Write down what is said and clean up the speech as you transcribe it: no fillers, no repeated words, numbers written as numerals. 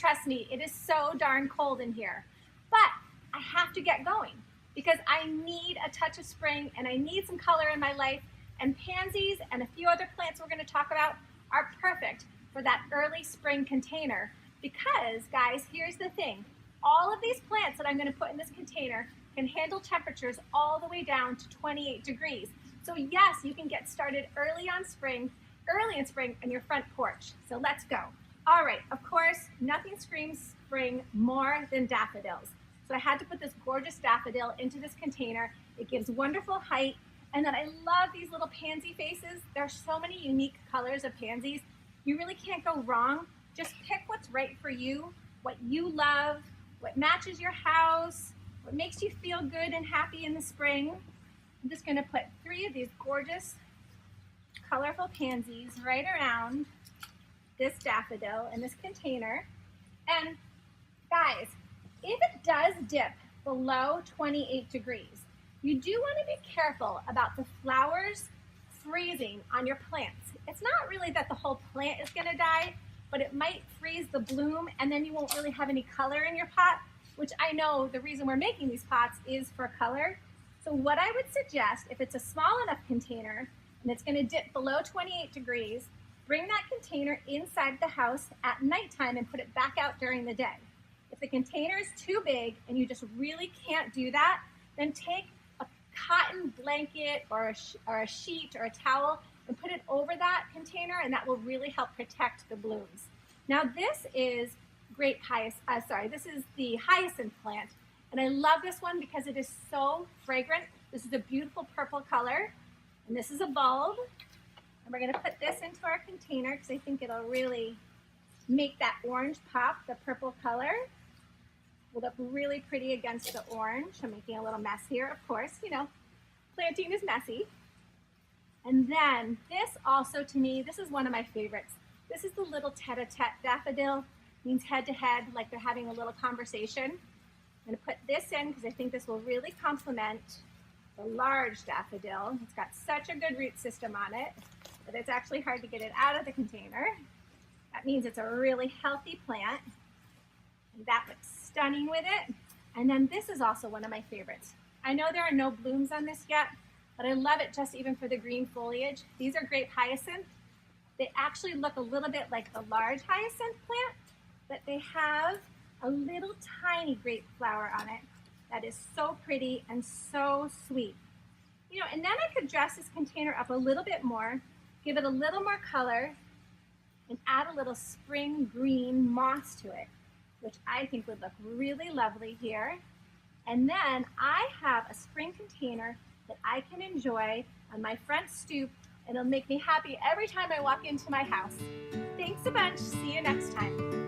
trust me, it is so darn cold in here. But I have to get going because I need a touch of spring and I need some color in my life. And pansies and a few other plants we're going to talk about are perfect for that early spring container because, guys, here's the thing. All of these plants that I'm going to put in this container can handle temperatures all the way down to 28 degrees. So yes, you can get started early in spring on your front porch. So let's go. All right, of course, nothing screams spring more than daffodils. So I had to put this gorgeous daffodil into this container. It gives wonderful height. And then I love these little pansy faces. There's so many unique colors of pansies. You really can't go wrong. Just pick what's right for you, what you love, what matches your house, what makes you feel good and happy in the spring. I'm just gonna put 3 of these gorgeous, colorful pansies right around this daffodil in this container. And guys, if it does dip below 28 degrees, you do want to be careful about the flowers freezing on your plants. It's not really that the whole plant is going to die, but it might freeze the bloom and then you won't really have any color in your pot, which I know the reason we're making these pots is for color. So what I would suggest, if it's a small enough container and it's going to dip below 28 degrees, bring that container inside the house at nighttime and put it back out during the day. If the container is too big and you just really can't do that, then take a cotton blanket or a sheet or a towel and put it over that container, and that will really help protect the blooms. Now this is this is the hyacinth plant, and I love this one because it is so fragrant. This is a beautiful purple color, and this is a bulb. And we're going to put this into our container because I think it'll really make that orange pop, the purple color. Will look really pretty against the orange. I'm making a little mess here, of course. You know, planting is messy. And then this also, to me, this is one of my favorites. This is the little tete-a-tete daffodil. Means head-to-head, like they're having a little conversation. I'm going to put this in because I think this will really complement the large daffodil. It's got such a good root system on it that it's actually hard to get it out of the container. That means it's a really healthy plant. And that looks stunning with it. And then this is also one of my favorites. I know there are no blooms on this yet, but I love it just even for the green foliage. These are grape hyacinth. They actually look a little bit like the large hyacinth plant, but they have a little tiny grape flower on it that is so pretty and so sweet. You know, and then I could dress this container up a little bit more, give it a little more color, and add a little spring green moss to it, which I think would look really lovely here. And then I have a spring container that I can enjoy on my front stoop, and it'll make me happy every time I walk into my house. Thanks a bunch. See you next time.